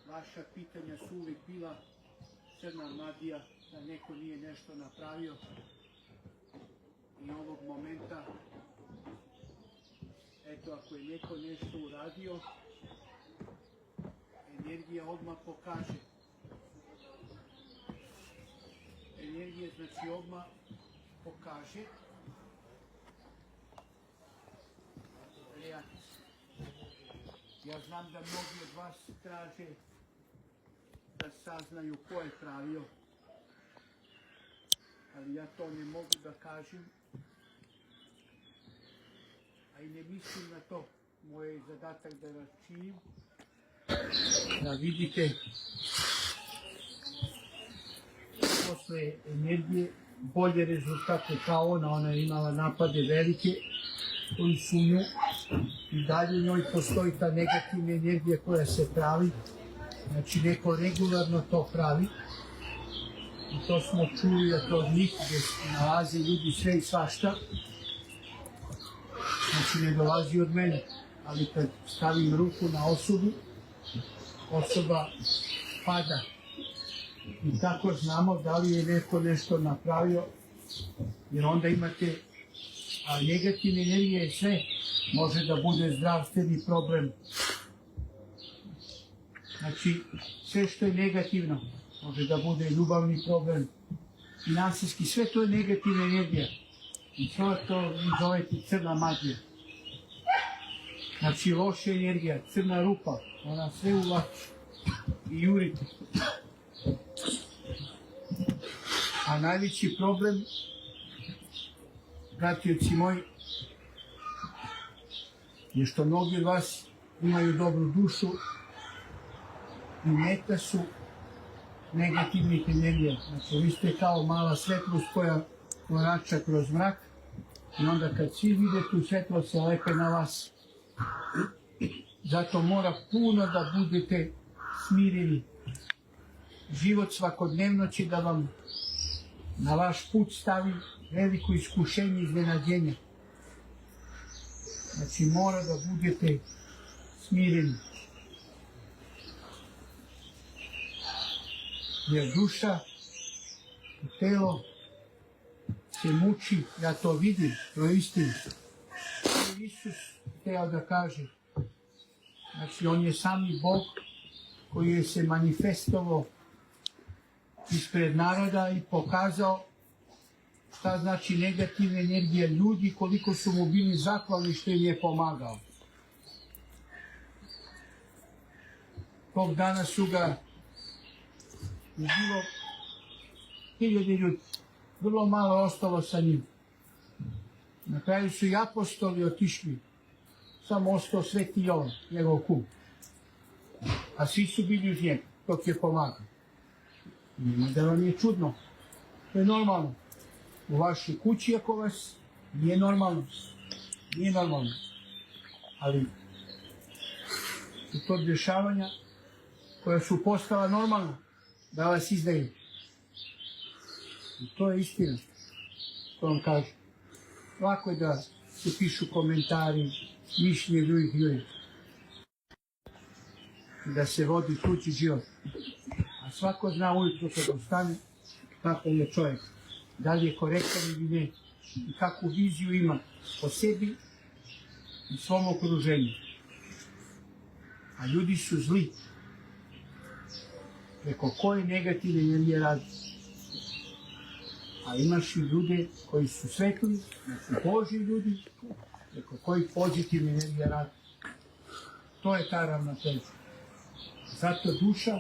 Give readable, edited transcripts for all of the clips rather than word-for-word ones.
Vaša pitanja su uvijek bila crna magija, da neko nije nešto napravio. I ovog momenta, eto, ako je neko nešto uradio, energija odmah pokaže. Energija znači odmah pokaže. Ja znam da mnogi od vas traže da saznaju ko je pravio, ali ja to ne mogu da kažem, a i ne mislim na to. Moj je zadatak da račinim, da vidite posle energije bolje rezultate kao ona je imala napade velike koji su nju i dalje u njoj postoji ta negativna energija koja se pravi, znači neko regularno to pravi i to smo čuli da to njih gdje nalaze ljudi sve i svašta, znači ne dolazi od mene, ali kad stavim ruku na osobu, osoba pada i tako znamo da li je neko nešto napravio, jer onda imate, a negativna energija je sve, može da bude zdravstveni problem. Znači, sve što je negativno, može da bude ljubavni problem, finansijski, sve to je negativna energija. I sve to vi zovete crna magija. Znači, loša energija, crna rupa, ona sve uvlači i jurite. A najveći problem, pratioci moji, je što mnogi od vas imaju dobru dušu i meta su negativnih energija. Znači, vi ste kao mala svetlost koja korača kroz mrak i onda kad svi vide tu svetlost se lepe na vas. Zato mora puno da budete smireni. Život svakodnevno će da vam na vaš put stavi veliko iskušenje i iznenađenje. Znači, mora da budete smireni. Jer duša i telo se muči, ja to vidim, to je istina. To je Isus hteo da kaže. Znači, on je sami Bog koji je se manifestovao ispred naroda i pokazao šta znači negativna energija ljudi, koliko su mu bili zahvalni što im je pomagao. Tog dana su ga bilo 1000 ljudi, vrlo malo ostalo sa njim. Na kraju su i apostoli otišli, samo ostao Sveti Jovan, njegov kum. A svi su bili uz njega, dok je pomagao. Nema da vam je čudno, to je normalno. U vašoj kući ako vas nije normalno, nije normalno. Ali su to dešavanja koja su postala normalna, da vas izdaju. I to je istina, što vam kažem. Lako je da se pišu komentari, mišljenje drugih ljudi. Da se vodi tuđi život. A svako zna ujutro kad ostane kako je čovjek. Da li je korektan ili ne. I kakvu viziju ima o sebi i svom okruženju. A ljudi su zli. Preko koje negativne energije radi. A imaš i ljude koji su svetli, znači Božji ljudi, preko kojih pozitivne energije radi. To je ta ravnoteža. Zato duša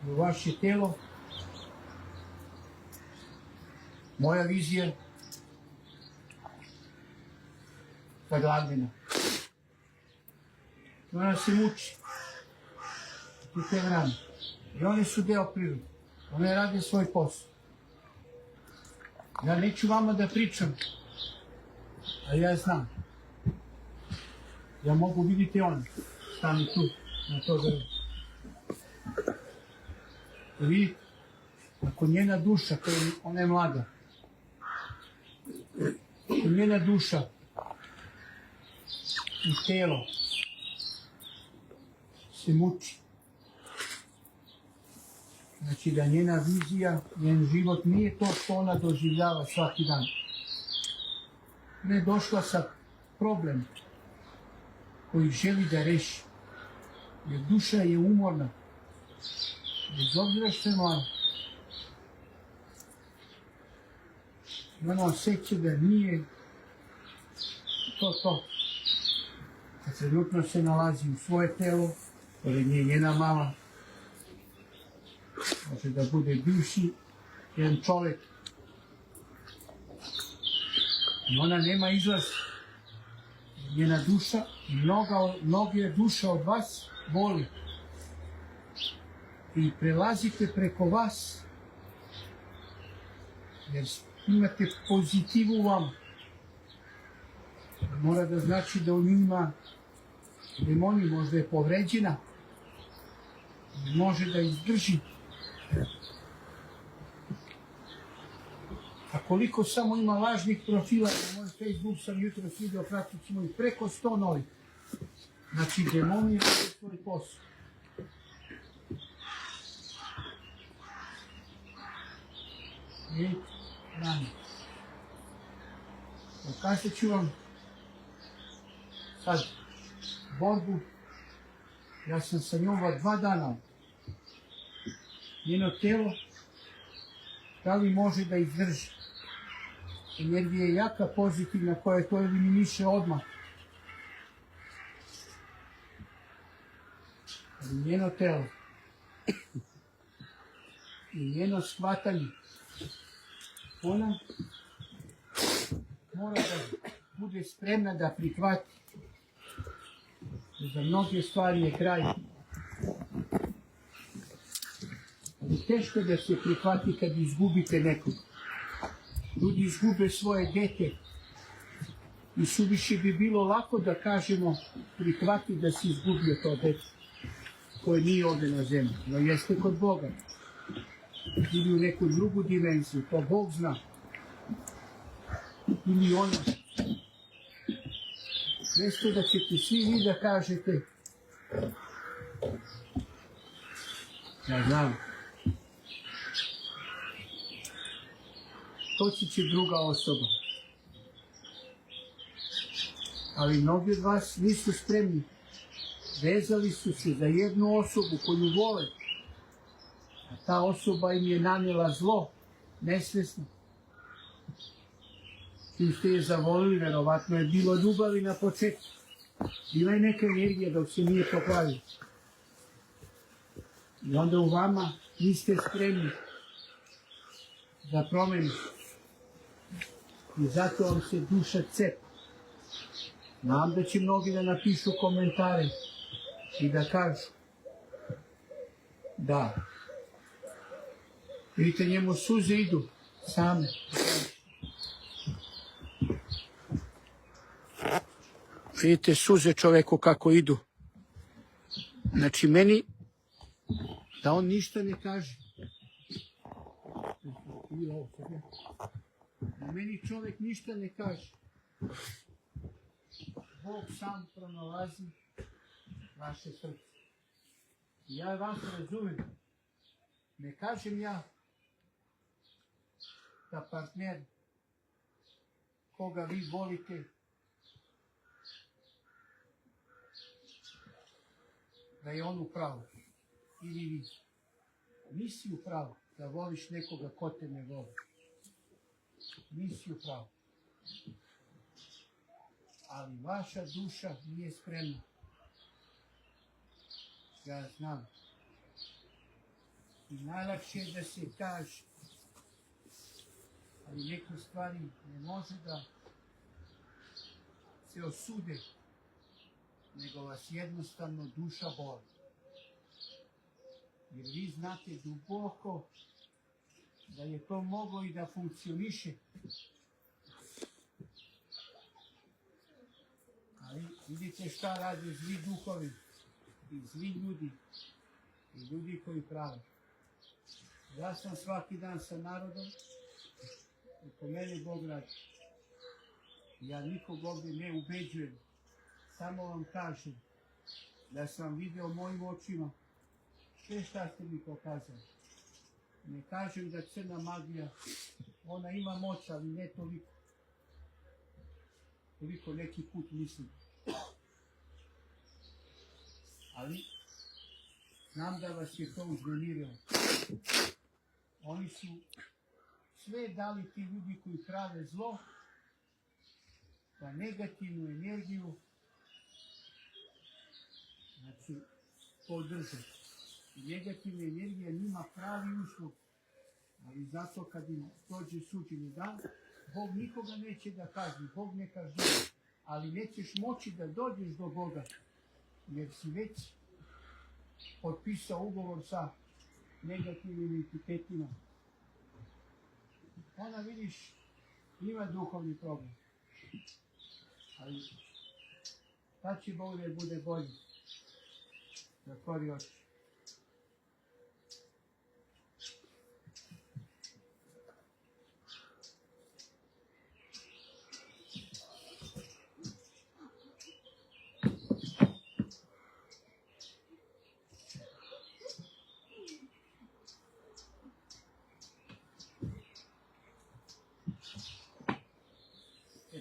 u vaše telo, moja vizija zaglavljena. Ona se muči u te vrane. I one su deo prirode. One rade svoj posao. Ja neću vama da pričam, a ja znam. Ja mogu vidjeti ono, stani tu, na to drvo. I vidite, ako njena duša, ona je mlada, ako njena duša i telo se muči, Znači da njena vizija, njen život nije to što ona doživljava svaki dan. Ne došla sa problem koji želi da reši. Jer duša je umorna. Bez obzira što je mlada. Ona osjeća da nije to. Kad trenutno se nalazi u svoje telo, pored nje njena mama, može da bude bivši jedan čovjek. I ona nema izlaz. Njena duša, mnoge duša od vas voli. I prelazite preko vas, jer imate pozitivu u vama. Mora da znači da u njima demoni, možda je povređena, može da izdrži. A koliko samo ima lažnih profila, na moj Facebook sam jutro vidio, pratit ćemo ih preko 100 novih. Znači, demoni rade svoj posao. I rani. Pokazat ću vam sad borbu. Ja sam sa njom 2 dana. Njeno telo, da li može da izdrži? Energija je jaka, pozitivna, koja to eliminiše odmah. Ali njeno telo i njeno shvatanje, ona mora da bude spremna da prihvati. Za mnoge stvari je kraj. Ali teško da se prihvati kad izgubite nekog. Ljudi izgube svoje dete i suviše bi bilo lako da kažemo prihvati da si izgubio to dete koje nije ovdje na zemlji, no jeste kod Boga ili u neku drugu dimenziju, to Bog zna ili ona. Jeste da ćete svi vi da kažete ja znam, to će druga osoba. Ali mnogi od vas nisu spremni. Vezali su se za jednu osobu koju vole. A ta osoba im je nanijela zlo, nesvesno. Tim ste je zavolili, verovatno je bilo ljubavi na početku. Bila je neka energija dok se nije poklavila. I onda u vama niste spremni da promenite. I zato vam se duša cepa. Znam da će mnogi da napišu komentare i da kažu da. Vidite, njemu suze idu same. Vidite suze čoveku kako idu. Znači meni da on ništa ne kaže. Da meni čovjek ništa ne kaže. Bog sam pronalazi vaše srce. Ja vas razumem. Ne kažem ja da partner koga vi volite da je on u pravu. Ili vi. Nisi u pravu da voliš nekoga ko te ne voli. Nisi u pravu. Ali vaša duša nije spremna. Ja znam. I najlakše je da se kaže. Ali neke stvari ne može da se osude, nego vas jednostavno duša boli. Jer vi znate duboko da je to moglo i da funkcioniše. Ali vidite šta rade zli duhovi i zli ljudi i ljudi koji prave. Ja sam svaki dan sa narodom i po mene Bog radi. Ja nikog ovdje ne ubeđujem, samo vam kažem da sam vidio mojim očima sve šta ste mi pokazali. Ne kažem da crna magija, ona ima moć, ali ne toliko. Toliko neki put mislim. Ali znam da vas je to uznemirilo. Oni su sve dali ti ljudi koji prave zlo, pa negativnu energiju, znači podrže. Negativna energija njima pravi uslov, ali zato kad im dođe suđeni dan, Bog nikoga neće da kazni, Bog ne kažnjava, ali nećeš moći da dođeš do Boga, jer si već potpisao ugovor sa negativnim entitetima. Ona, vidiš, ima duhovni problem, ali tad će Bog da bude bolji. Zatvori oči.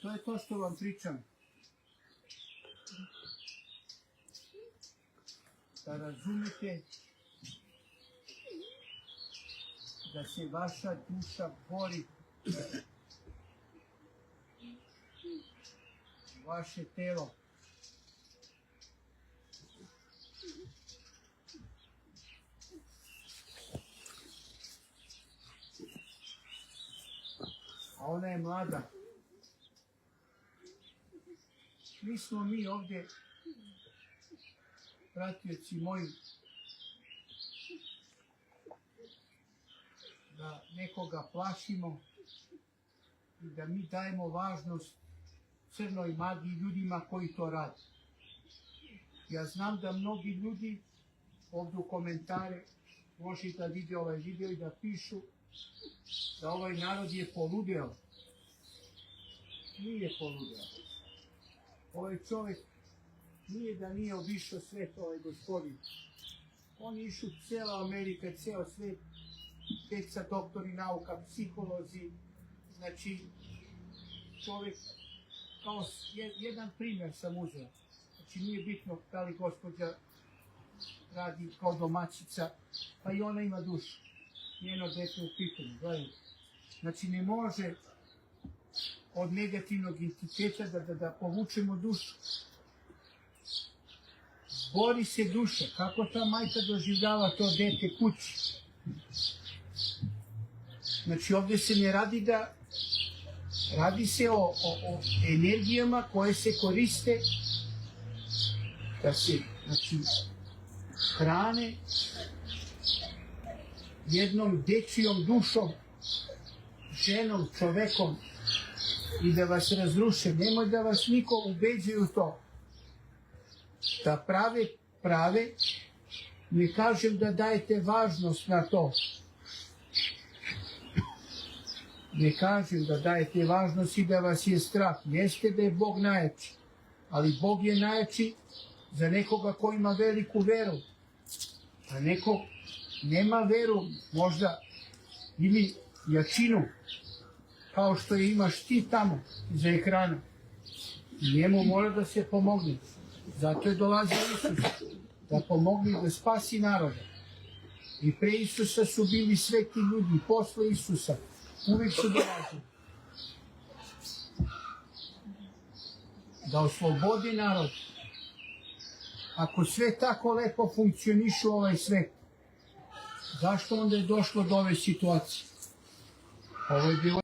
To je to što vam pričam. Da razumete da se vaša duša bori, vaše telo. A ona je mlada. Nismo mi ovdje, pratioci moji, da nekoga plašimo i da mi dajemo važnost crnoj magiji ljudima koji to rade. Ja znam da mnogi ljudi ovdje u komentare može da vide ovaj video i da pišu da ovaj narod je poludeo. Nije poludeo. Ovaj čovjek nije da nije obišao svet, ovaj gospodin. On je išao cijela Amerika, cijel svet, deca, doktori nauka, psiholozi, znači čovjek, kao jedan primjer sam uzeo. Znači nije bitno da li gospođa radi kao domaćica, pa i ona ima dušu. Njeno dete u pitanju, gledajte. Znači ne može od negativnog entiteta da povučemo dušu. Bori se duša. Kako ta majka doživljava to dete kući? Znači ovdje se ne radi da... Radi se o energijama koje se koriste da se, znači, hrane jednom dečijom dušom, ženom, čovekom, i da vas razruše. Nemoj da vas niko ubeđuje u to. Da prave, ne kažem da dajete važnost na to. Ne kažem da dajete važnost i da vas je strah. Jeste da je Bog najjači, ali Bog je najjači za nekoga ko ima veliku veru. A neko nema veru, možda ili jačinu, kao što je imaš ti tamo, iza ekrana. Njemu mora da se pomogne. Zato je dolazio Isus, da pomogne da spasi naroda. I pre Isusa su bili sveti ljudi, posle Isusa. Uvijek su dolazili. Da oslobodi narod. Ako sve tako lepo funkcioniše u ovaj svet, zašto onda je došlo do ove situacije? Ovo je bilo